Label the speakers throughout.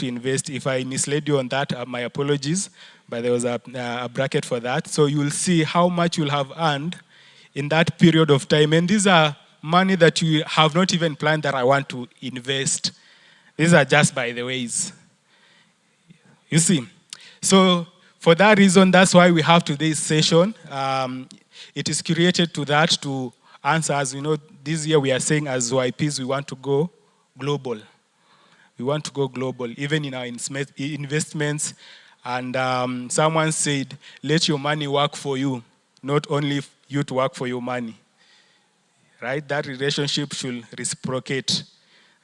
Speaker 1: to invest. If I misled you on that, my apologies, but there was a bracket for that. So you'll see how much you'll have earned in that period of time. And these are money that you have not even planned that I want to invest. These are just by the ways. You see? So for that reason, that's why we have today's session. It is created to that, to answer, as we know, this year we are saying as YPs, we want to go global. We want to go global, even in our investments. And someone said, let your money work for you, not only you to work for your money. Right? That relationship should reciprocate.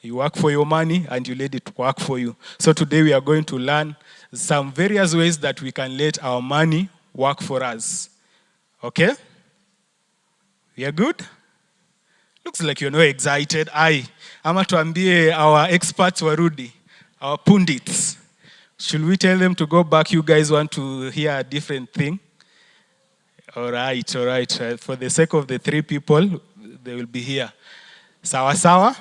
Speaker 1: You work for your money and you let it work for you. So today we are going to learn some various ways that we can let our money work for us. Okay? We are good? Looks like you're not excited. Ama tuambie our experts warudi, our pundits. Should we tell them to go back? You guys want to hear a different thing? All right. For the sake of the 3 people, they will be here. Sawa sawa.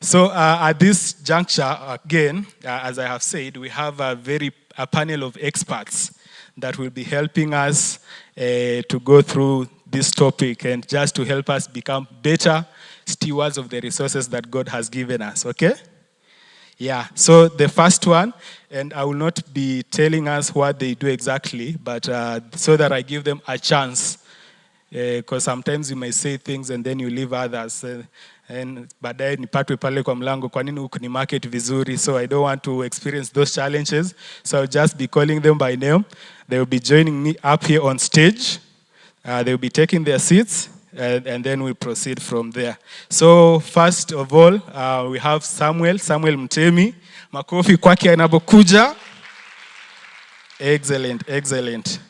Speaker 1: So at this juncture, again, as I have said, we have a panel of experts that will be helping us to go through this topic and just to help us become better stewards of the resources that God has given us, okay? Yeah, so the first one, and I will not be telling us what they do exactly, but so that I give them a chance, because sometimes you may say things and then you leave others, and baadaye nipatwe pale kwa mlango, kwa nini hukuni market vizuri? So I don't want to experience those challenges, so I'll just be calling them by name. They will be joining me up here on stage. They will be taking their seats, and then we'll proceed from there. So first of all, we have Samuel Mtemi. Makofi kwake anapokuja. Excellent.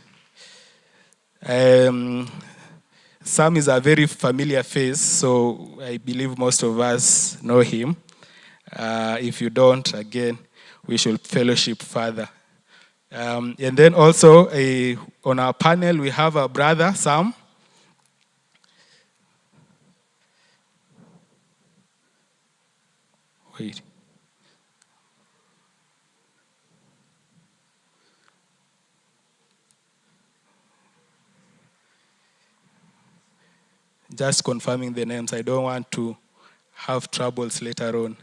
Speaker 1: Sam is a very familiar face, so I believe most of us know him. If you don't, again, we should fellowship further. And then also on our panel, we have our brother, Sam. Wait. Just confirming the names. I don't want to have troubles later on.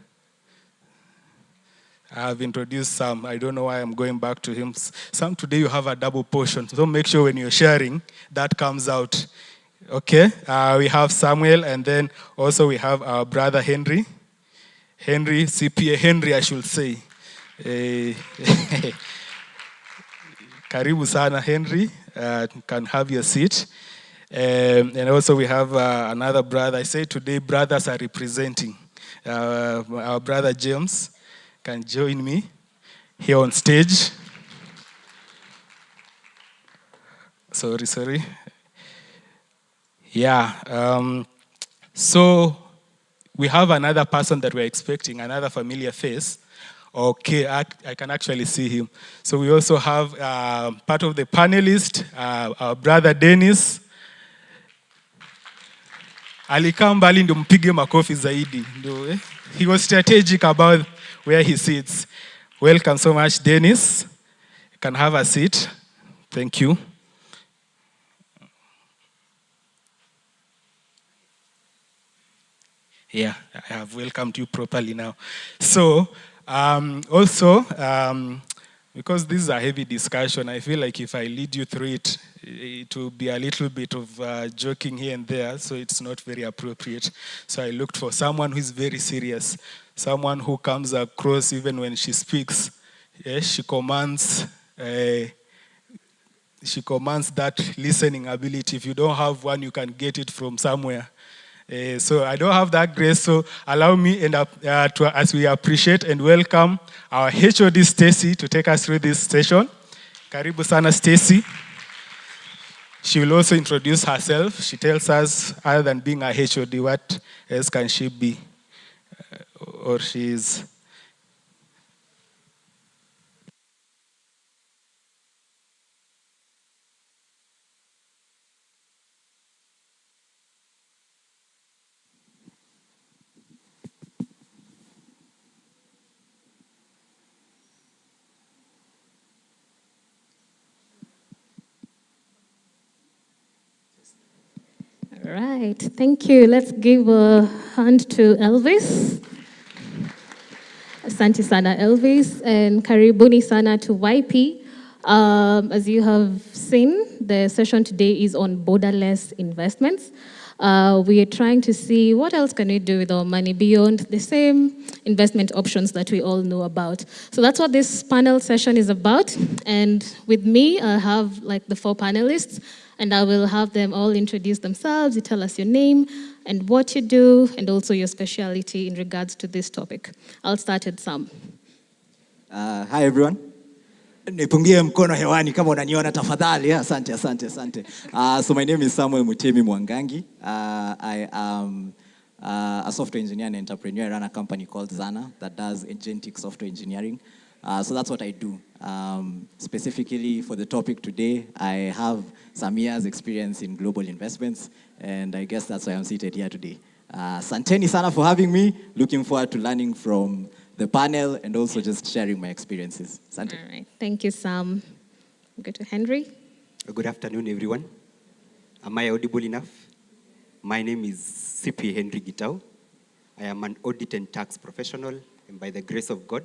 Speaker 1: I have introduced Sam. I don't know why I'm going back to him. Sam, today you have a double portion. So make sure when you're sharing, that comes out. Okay? We have Samuel, and then also we have our brother Henry. CPA Henry, I should say. Karibu sana, Henry. Can have your seat. And also we have another brother. I say today brothers are representing. Our brother James can join me here on stage. Sorry. Yeah. So we have another person that we're expecting, another familiar face. Okay, I can actually see him. So we also have part of the panelists, our brother Dennis. Alikaa mbali ndio mpige makofi zaidi. He was strategic about where he sits. Welcome so much, Dennis. You can have a seat. Thank you. Yeah, I have welcomed you properly now. So, also, because this is a heavy discussion, I feel like if I lead you through it, it will be a little bit of joking here and there, so it's not very appropriate. So I looked for someone who is very serious, someone who comes across even when she speaks. Yeah, she commands that listening ability. If you don't have one, you can get it from somewhere. So I don't have that grace, so allow me as we appreciate and welcome our HOD Stacy to take us through this session. Karibu sana Stacy. She will also introduce herself. She tells us, other than being a HOD, what else can she be? Or she is...
Speaker 2: Right, thank you. Let's give a hand to Elvis. Asante sana Elvis, and karibuni sana to YP. As you have seen, the session today is on borderless investments. We are trying to see what else can we do with our money beyond the same investment options that we all know about. So that's what this panel session is about. And with me, I have like the 4 panelists, and I will have them all introduce themselves. You tell us your name and what you do, and also your specialty in regards to this topic. I'll start with Sam.
Speaker 3: Hi everyone. Nipungie mkono hewani kama unaniona tafadhali. Asante. So my name is Samuel Mutemi Mwangangi. I am a software engineer and entrepreneur. I run a company called Zana that does agentic software engineering. So that's what I do. Specifically for the topic today, I have some years experience in global investments, and I guess that's why I'm seated here today. Santeni sana for having me. Looking forward to learning from the panel and also just sharing my experiences. Sante.
Speaker 2: All right, thank you, Sam. We'll go to Henry.
Speaker 4: Good afternoon, everyone. Am I audible enough? My name is CP Henry Gitau. I am an audit and tax professional, and by the grace of God,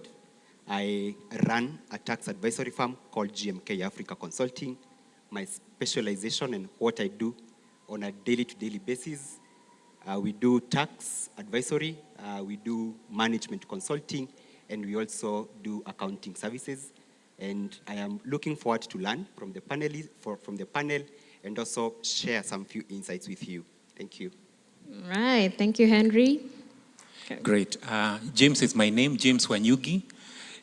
Speaker 4: I run a tax advisory firm called GMK Africa Consulting. My specialization and what I do on a daily-to-daily basis, we do tax advisory, we do management consulting, and we also do accounting services. And I am looking forward to learn from the panel and also share some few insights with you. Thank you.
Speaker 2: All right, thank you, Henry.
Speaker 5: Okay. Great. James is my name, James Wanyugi,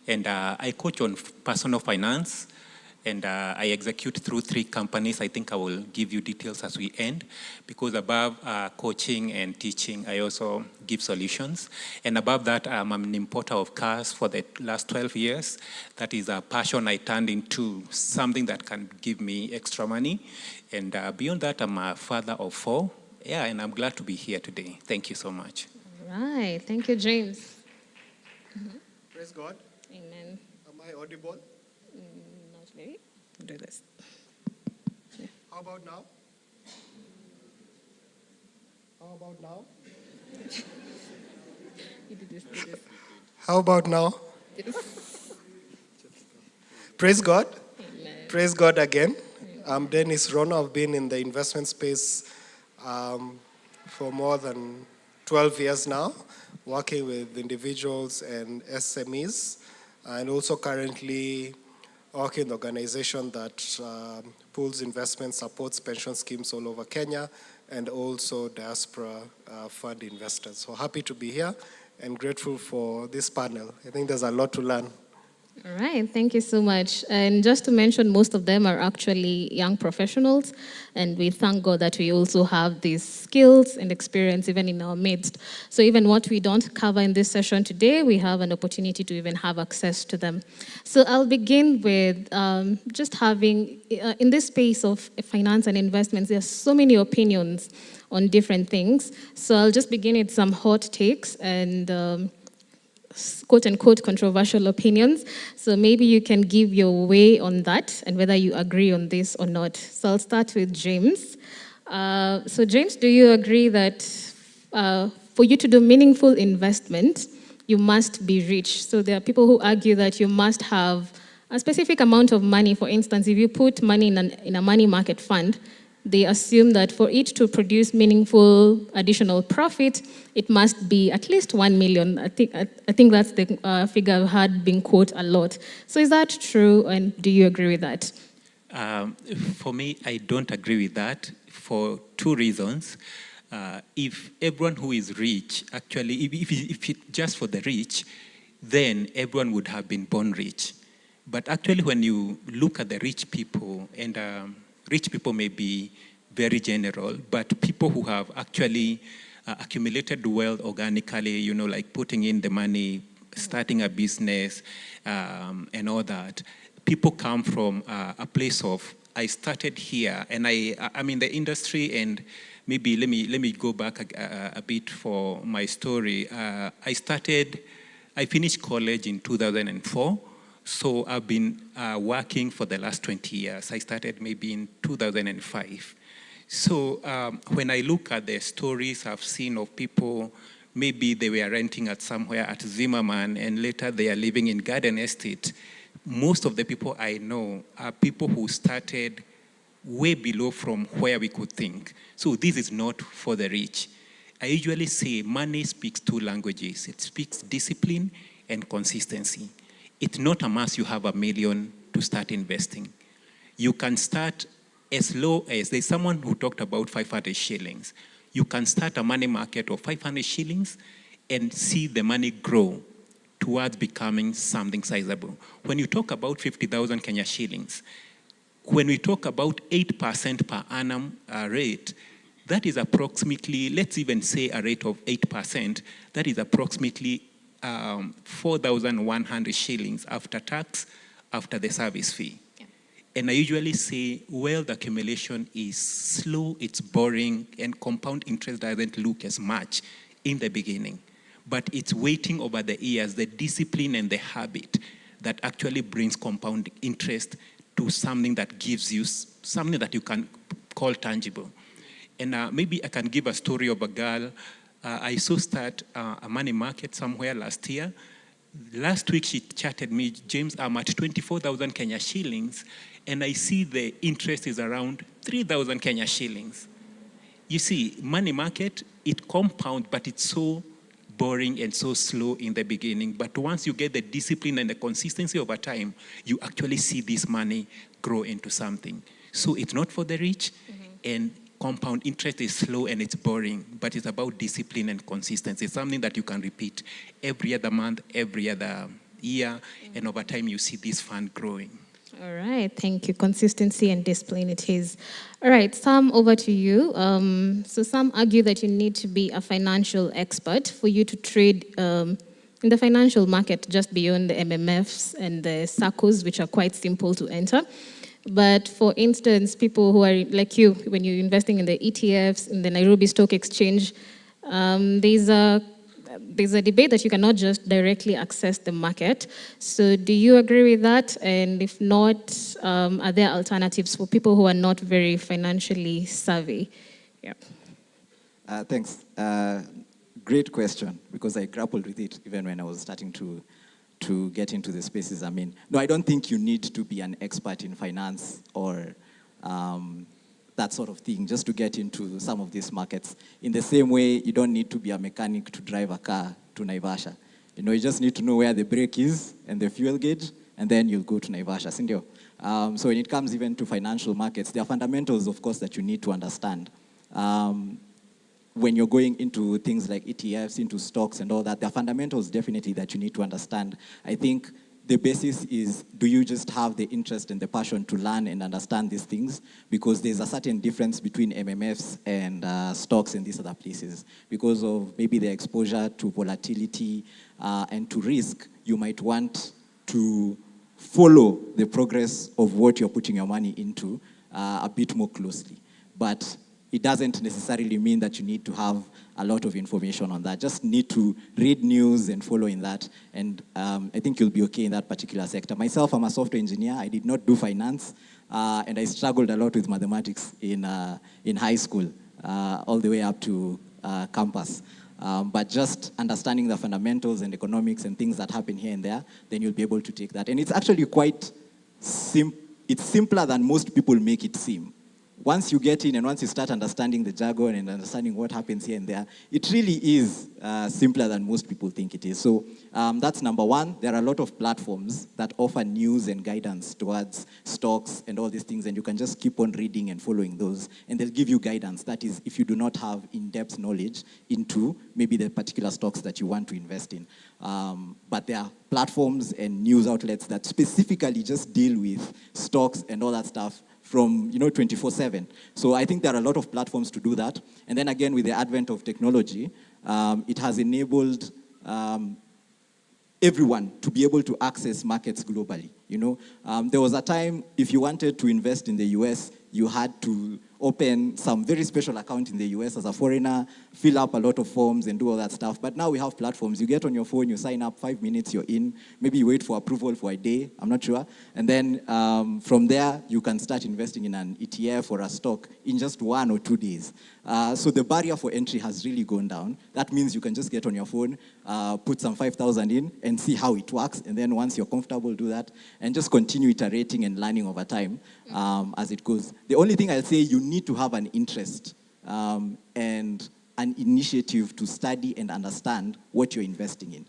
Speaker 5: and I coach on personal finance, and I execute through 3 companies. I think I will give you details as we end, because above coaching and teaching, I also give solutions. And above that, I'm an importer of cars for the last 12 years. That is a passion I turned into something that can give me extra money. And beyond that, I'm a father of 4. Yeah, and I'm glad to be here today. Thank you so much.
Speaker 2: All right, thank you, James.
Speaker 6: Mm-hmm. Praise God.
Speaker 2: Amen.
Speaker 6: Am I audible?
Speaker 2: Not really. Do this.
Speaker 6: Yeah. How about now? How about now?
Speaker 2: You do this.
Speaker 6: How about now?
Speaker 2: Yes.
Speaker 6: Praise God.
Speaker 2: Amen.
Speaker 6: Praise God again. I'm Dennis Rono. I've been in the investment space for more than 12 years now, working with individuals and SMEs, and also currently working in an organization that pools investment, supports pension schemes all over Kenya, and also diaspora fund investors. So happy to be here and grateful for this panel. I think there's a lot to learn.
Speaker 2: All right, thank you so much. And just to mention, most of them are actually young professionals, and we thank God that we also have these skills and experience even in our midst. So even what we don't cover in this session today, we have an opportunity to even have access to them. So I'll begin with just having, in this space of finance and investments, there's so many opinions on different things. So I'll just begin with some hot takes and quote-unquote controversial opinions. So maybe you can give your way on that and whether you agree on this or not. So I'll start with James. So James, do you agree that for you to do meaningful investment, you must be rich? So there are people who argue that you must have a specific amount of money. For instance, if you put money in a money market fund, they assume that for it to produce meaningful additional profit, it must be at least 1 million. I think that's the figure I've heard being quoted a lot. So is that true, and do you agree with that?
Speaker 5: For me, I don't agree with that for 2 reasons. If everyone who is rich, actually, if it just for the rich, then everyone would have been born rich. But actually, when you look at the rich people, and rich people may be very general, but people who have actually accumulated wealth organically, like putting in the money, starting a business, and all that, people come from a place of, I started here, and I'm in the industry, and maybe let me go back a bit for my story. I finished college in 2004. So I've been working for the last 20 years. I started maybe in 2005. So when I look at the stories I've seen of people, maybe they were renting at somewhere at Zimmerman and later they are living in Garden Estate. Most of the people I know are people who started way below from where we could think. So this is not for the rich. I usually say money speaks two languages. It speaks discipline and consistency. It's not a must you have $1 million to start investing. You can start as low as, there's someone who talked about 500 shillings. You can start a money market of 500 shillings and see the money grow towards becoming something sizable. When you talk about 50,000 Kenya shillings, when we talk about 8% per annum rate, that is approximately, let's even say a rate of 8%, that is approximately 4,100 shillings after tax, after the service fee. Yeah. And I usually say wealth accumulation is slow, it's boring, and compound interest doesn't look as much in the beginning. But it's waiting over the years, the discipline and the habit that actually brings compound interest to something that gives you something that you can call tangible. And maybe I can give a story of a girl. I saw start a money market somewhere last year. Last week she chatted me, James, I'm at 24,000 Kenya shillings, and I see the interest is around 3,000 Kenya shillings. You see, money market, it compounds, but it's so boring and so slow in the beginning. But once you get the discipline and the consistency over time, you actually see this money grow into something. So it's not for the rich, and compound interest is slow and it's boring, but it's about discipline and consistency. It's something that you can repeat every other month, every other year, and over time you see this fund growing.
Speaker 2: All right, thank you. Consistency and discipline it is. All right, Sam, over to you. So some argue that you need to be a financial expert for you to trade in the financial market just beyond the MMFs and the SACCOs, which are quite simple to enter. But for instance, people who are like you, when you're investing in the ETFs, in the Nairobi Stock Exchange, there's a debate that you cannot just directly access the market. So do you agree with that? And if not, are there alternatives for people who are not very financially savvy? Yeah.
Speaker 3: Thanks. Great question, because I grappled with it even when I was starting to get into the spaces I'm in. No, I don't think you need to be an expert in finance or that sort of thing just to get into some of these markets. In the same way, you don't need to be a mechanic to drive a car to Naivasha. You know, you just need to know where the brake is and the fuel gauge, and then you'll go to Naivasha. So when it comes even to financial markets, there are fundamentals, of course, that you need to understand. When you're going into things like ETFs, into stocks and all that, there are fundamentals definitely that you need to understand. I think the basis is, do you just have the interest and the passion to learn and understand these things? Because there's a certain difference between MMFs and stocks and these other places. Because of maybe the exposure to volatility and to risk, you might want to follow the progress of what you're putting your money into a bit more closely. But it doesn't necessarily mean that you need to have a lot of information on that. Just need to read news and follow in that. And I think you'll be okay in that particular sector. Myself, I'm a software engineer. I did not do finance. And I struggled a lot with mathematics in high school, all the way up to campus. But just understanding the fundamentals and economics and things that happen here and there, then you'll be able to take that. And it's actually quite it's simpler than most people make it seem. Once you get in and once you start understanding the jargon and understanding what happens here and there, it really is simpler than most people think it is. So that's number one. There are a lot of platforms that offer news and guidance towards stocks and all these things, and you can just keep on reading and following those, and they'll give you guidance. That is, if you do not have in-depth knowledge into maybe the particular stocks that you want to invest in. But there are platforms and news outlets that specifically just deal with stocks and all that stuff from 24/7. So I think there are a lot of platforms to do that. And then again, with the advent of technology, it has enabled everyone to be able to access markets globally. There was a time, if you wanted to invest in the US, you had to open some very special account in the US as a foreigner, fill up a lot of forms and do all that stuff. But now we have platforms. You get on your phone, you sign up, 5 minutes, you're in. Maybe you wait for approval for a day, I'm not sure. And then from there, you can start investing in an ETF or a stock in just 1 or 2 days. So the barrier for entry has really gone down. That means you can just get on your phone, put some 5,000 in and see how it works. And then once you're comfortable, do that and just continue iterating and learning over time as it goes. The only thing I'll say, you need to have an interest and an initiative to study and understand what you're investing in.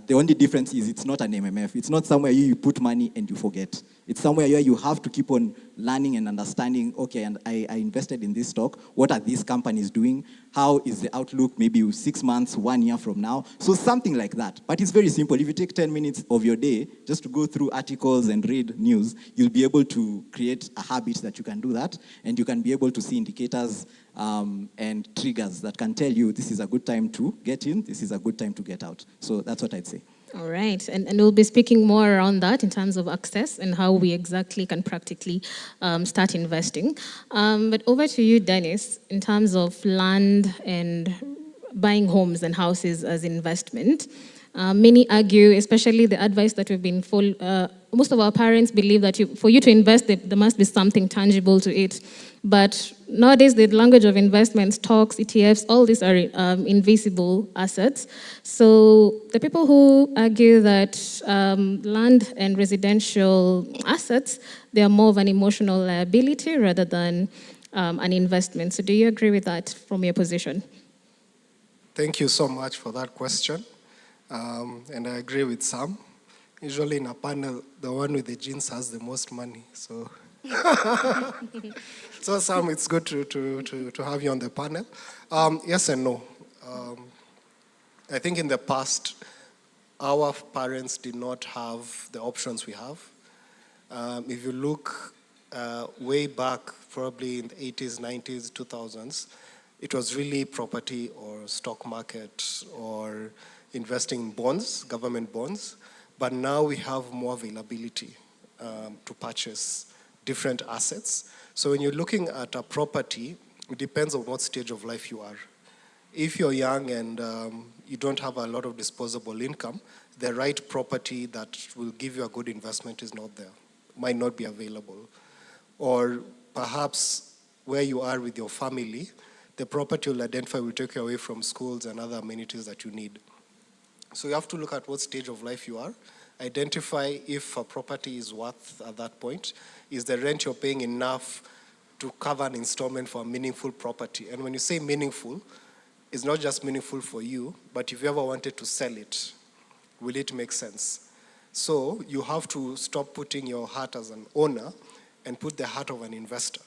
Speaker 3: The only difference is it's not an MMF. It's not somewhere you put money and you forget. It's somewhere where you have to keep on learning and understanding, okay, and I invested in this stock. What are these companies doing? How is the outlook maybe 6 months, 1 year from now? So something like that. But it's very simple. If you take 10 minutes of your day just to go through articles and read news, you'll be able to create a habit that you can do that, and you can be able to see indicators and triggers that can tell you this is a good time to get in, this is a good time to get out. So that's what I'd say.
Speaker 2: All right, and we'll be speaking more around that in terms of access and how we exactly can practically start investing. But over to you, Dennis, in terms of land and buying homes and houses as investment. Many argue, especially the advice that we've been most of our parents believe that for you to invest, there must be something tangible to it. But nowadays, the language of investments, stocks, ETFs, all these are invisible assets. So the people who argue that land and residential assets, they are more of an emotional liability rather than an investment. So do you agree with that from your position?
Speaker 6: Thank you so much for that question. And I agree with Sam. Usually in a panel, the one with the jeans has the most money. So, so Sam, it's good to have you on the panel. Yes and no. I think in the past, our parents did not have the options we have. If you look way back, probably in the 80s, 90s, 2000s, it was really property or stock market or investing in bonds, government bonds. But now we have more availability to purchase different assets. So when you're looking at a property, it depends on what stage of life you are. If you're young and you don't have a lot of disposable income, the right property that will give you a good investment is not there, might not be available. Or perhaps where you are with your family, the property you'll identify will take you away from schools and other amenities that you need. So you have to look at what stage of life you are, identify if a property is worth at that point. Is the rent you're paying enough to cover an installment for a meaningful property? And when you say meaningful, it's not just meaningful for you, but if you ever wanted to sell it, will it make sense? So you have to stop putting your heart as an owner and put the heart of an investor.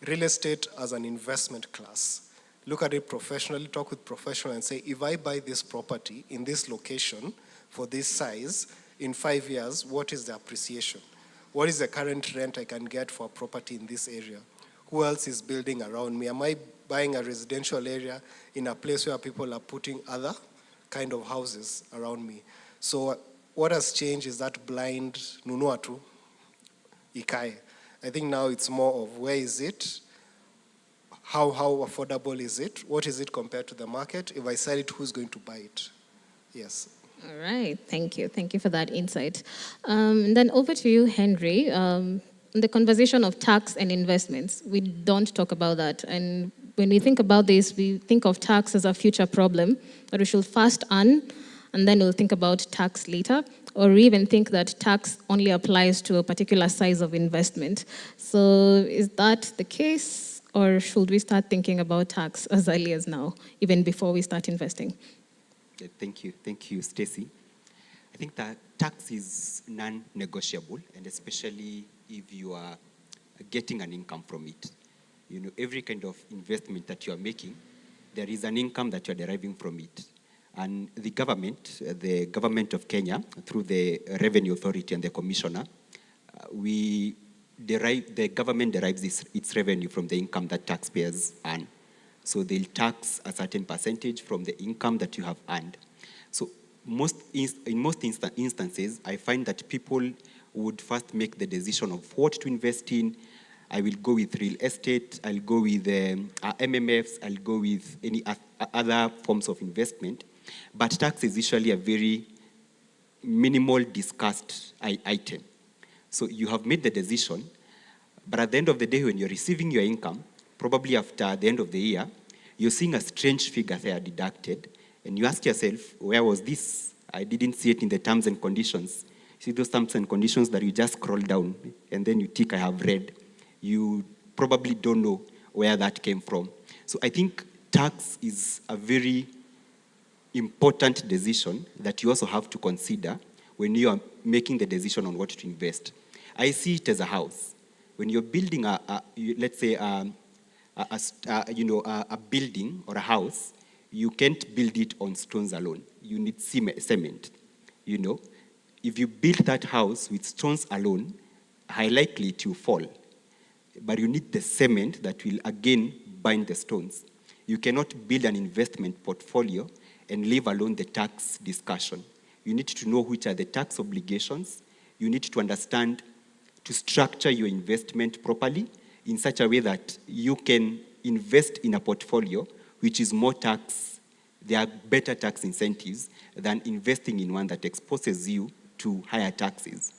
Speaker 6: Real estate as an investment class. Look at it professionally, talk with professionals and say, if I buy this property in this location for this size, in 5 years, what is the appreciation? What is the current rent I can get for a property in this area? Who else is building around me? Am I buying a residential area in a place where people are putting other kind of houses around me? So what has changed is that blind nunuatu ikae. I think now it's more of where is it? How affordable is it? What is it compared to the market? If I sell it, who's going to buy it? Yes.
Speaker 2: All right, thank you. Thank you for that insight. And then over to you, Henry. The conversation of tax and investments, we don't talk about that. And when we think about this, we think of tax as a future problem that we should first earn, and then we'll think about tax later. Or we even think that tax only applies to a particular size of investment. So is that the case? Or should we start thinking about tax as early as now, even before we start investing?
Speaker 4: Thank you, Stacy. I think that tax is non-negotiable, and especially if you are getting an income from it. You know, every kind of investment that you are making, there is an income that you are deriving from it. And the government of Kenya, through the Revenue Authority and the Commissioner, the government derives its revenue from the income that taxpayers earn. So they'll tax a certain percentage from the income that you have earned. So in most instances, I find that people would first make the decision of what to invest in, I will go with real estate, I'll go with MMFs, I'll go with any other forms of investment. But tax is usually a very minimal discussed item. So you have made the decision, but at the end of the day, when you're receiving your income, probably after the end of the year, you're seeing a strange figure there deducted, and you ask yourself, where was this? I didn't see it in the terms and conditions. See those terms and conditions that you just scroll down, and then you tick, I have read. You probably don't know where that came from. So I think tax is a very important decision that you also have to consider when you are making the decision on what to invest. I see it as a house. When you're building let's say a building or a house, you can't build it on stones alone. You need cement. If you build that house with stones alone, high likely it will fall. But you need the cement that will again bind the stones. You cannot build an investment portfolio and leave alone the tax discussion. You need to know which are the tax obligations. You need to understand to structure your investment properly in such a way that you can invest in a portfolio which is more tax, there are better tax incentives than investing in one that exposes you to higher taxes.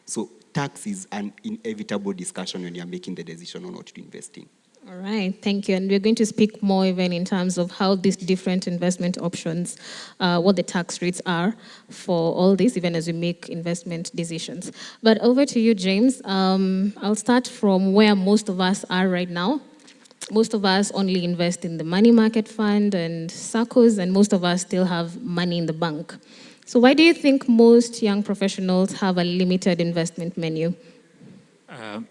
Speaker 4: So tax is an inevitable discussion when you're making the decision on what to invest in.
Speaker 2: All right, thank you. And we're going to speak more even in terms of how these different investment options, what the tax rates are for all this, even as we make investment decisions. But over to you, James. I'll start from where most of us are right now. Most of us only invest in the money market fund and SACCOs, and most of us still have money in the bank. So why do you think most young professionals have a limited investment menu?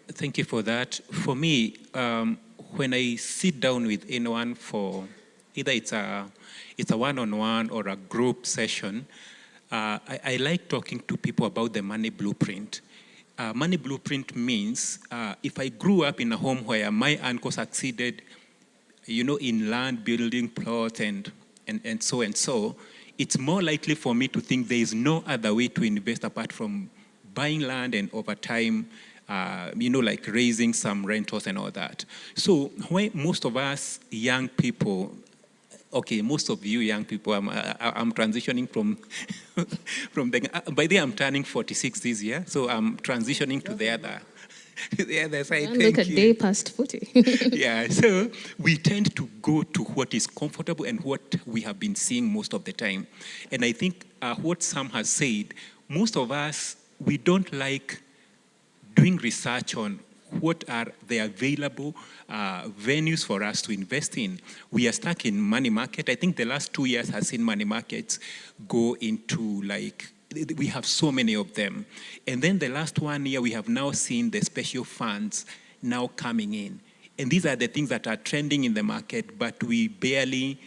Speaker 5: Thank you for that. For me, when I sit down with anyone for either it's a one-on-one or a group session, I like talking to people about the money blueprint. Money blueprint means if I grew up in a home where my uncle succeeded, in land, building plots, and so, it's more likely for me to think there is no other way to invest apart from buying land and over time, like raising some rentals and all that. So when most of us young people, most of you young people, I'm transitioning from by the way, I'm turning 46 this year, so I'm transitioning to the other side.
Speaker 2: Look at day past 40.
Speaker 5: Yeah, so we tend to go to what is comfortable and what we have been seeing most of the time. And I think what Sam has said, most of us, we don't like doing research on what are the available venues for us to invest in. We are stuck in money market. I think the last 2 years has seen money markets go into we have so many of them. And then the last 1 year, we have now seen the special funds now coming in. And these are the things that are trending in the market, but we barely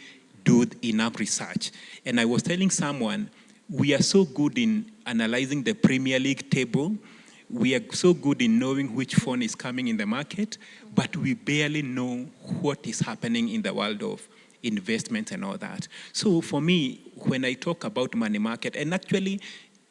Speaker 5: do enough research. And I was telling someone, we are so good in analyzing the Premier League table. We are so good in knowing which fund is coming in the market, but we barely know what is happening in the world of investment and all that. So for me, when I talk about money market, and actually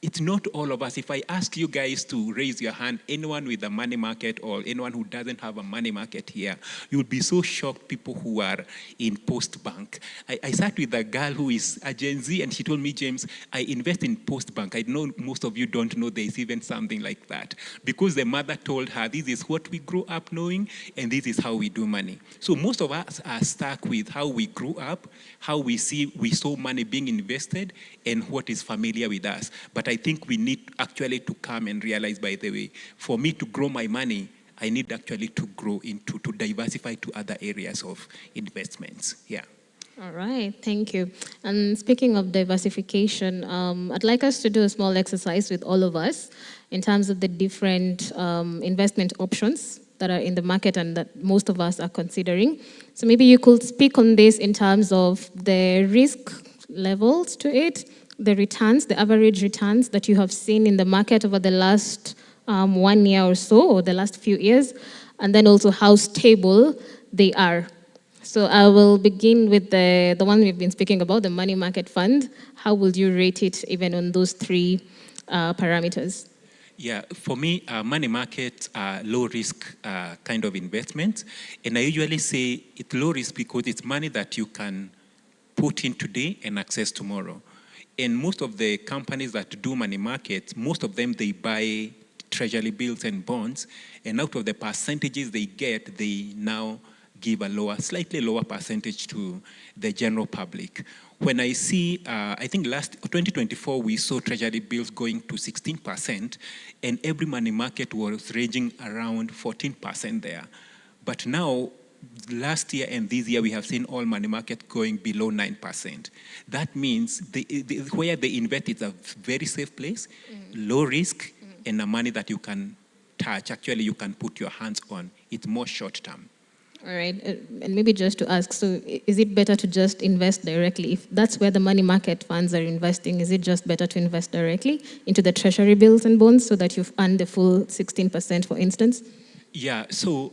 Speaker 5: it's not all of us. If I ask you guys to raise your hand, anyone with a money market or anyone who doesn't have a money market here, you would be so shocked, people who are in post-bank. I sat with a girl who is a Gen Z, and she told me, James, I invest in post-bank. I know most of you don't know there's even something like that, because the mother told her, this is what we grew up knowing, and this is how we do money. So most of us are stuck with how we grew up, how we saw money being invested, and what is familiar with us. But I think we need actually to come and realize, by the way, for me to grow my money, I need actually to grow to diversify to other areas of investments. Yeah.
Speaker 2: All right, thank you. And speaking of diversification, I'd like us to do a small exercise with all of us in terms of the different investment options that are in the market and that most of us are considering. So maybe you could speak on this in terms of the risk levels to it, the returns, the average returns that you have seen in the market over the last 1 year or so, or the last few years, and then also how stable they are. So I will begin with the one we've been speaking about, the money market fund. How would you rate it even on those three parameters?
Speaker 5: Yeah, for me, money markets are low risk kind of investments. And I usually say it's low risk because it's money that you can put in today and access tomorrow. And most of the companies that do money markets, most of them, they buy treasury bills and bonds. And out of the percentages they get, they now give a slightly lower percentage to the general public. When I see, I think last 2024, we saw treasury bills going to 16%, and every money market was ranging around 14% there. But now, last year and this year, we have seen all money market going below 9%. That means where they invest is a very safe place, low risk, and the money that you can touch, actually you can put your hands on. It's more short term.
Speaker 2: All right, and maybe just to ask, so is it better to just invest directly? If that's where the money market funds are investing, is it just better to invest directly into the treasury bills and bonds so that you've earned the full 16%, for instance?
Speaker 5: Yeah, so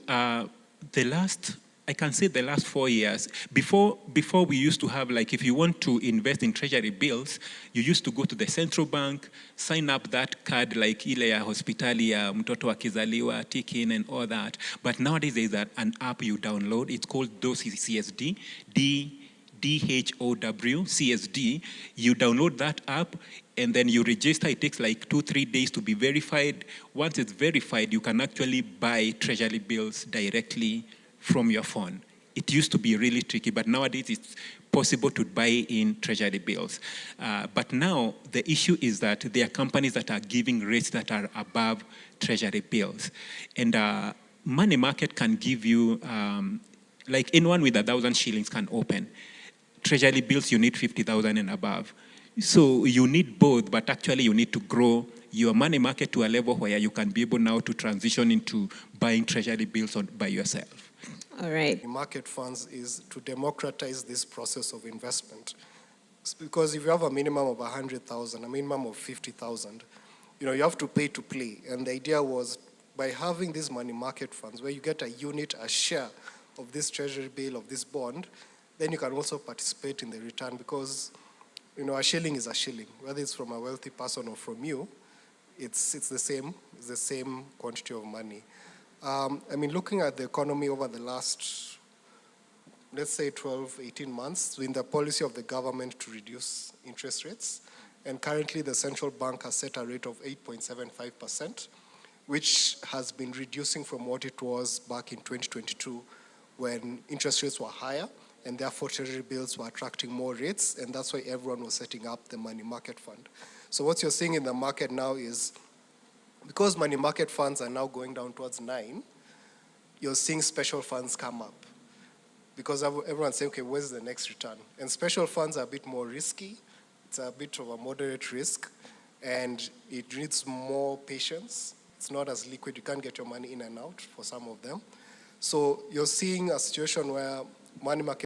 Speaker 5: I can say the last 4 years, before we used to have, like, if you want to invest in treasury bills, you used to go to the central bank, sign up that card, like ile ya hospitali ya mtoto akizaliwa, tick-in and all that. But nowadays there's an app you download. It's called DOSI CSD, DHOW CSD. You download that app and then you register. It takes like 2-3 days to be verified. Once it's verified, you can actually buy treasury bills directly from your phone. It used to be really tricky, but nowadays it's possible to buy in treasury bills. But now the issue is that there are companies that are giving rates that are above treasury bills. And money market can give you, like anyone with 1,000 shillings can open. Treasury bills, you need 50,000 and above. So you need both, but actually you need to grow your money market to a level where you can be able now to transition into buying treasury bills by yourself.
Speaker 2: All right.
Speaker 6: Market funds is to democratize this process of investment. It's because if you have a minimum of 100,000, a minimum of 50,000, you have to pay to play. And the idea was by having these money market funds where you get a unit, a share of this treasury bill, of this bond, then you can also participate in the return because, a shilling is a shilling. Whether it's from a wealthy person or from you, it's the same quantity of money. Looking at the economy over the last, let's say 12, 18 months, in the policy of the government to reduce interest rates, and currently the central bank has set a rate of 8.75%, which has been reducing from what it was back in 2022 when interest rates were higher, and therefore treasury bills were attracting more rates, and that's why everyone was setting up the money market fund. So what you're seeing in the market now is, because money market funds are now going down towards 9, you're seeing special funds come up. Because everyone's saying, okay, where's the next return? And special funds are a bit more risky. It's a bit of a moderate risk, and it needs more patience. It's not as liquid. You can't get your money in and out for some of them. So you're seeing a situation where money market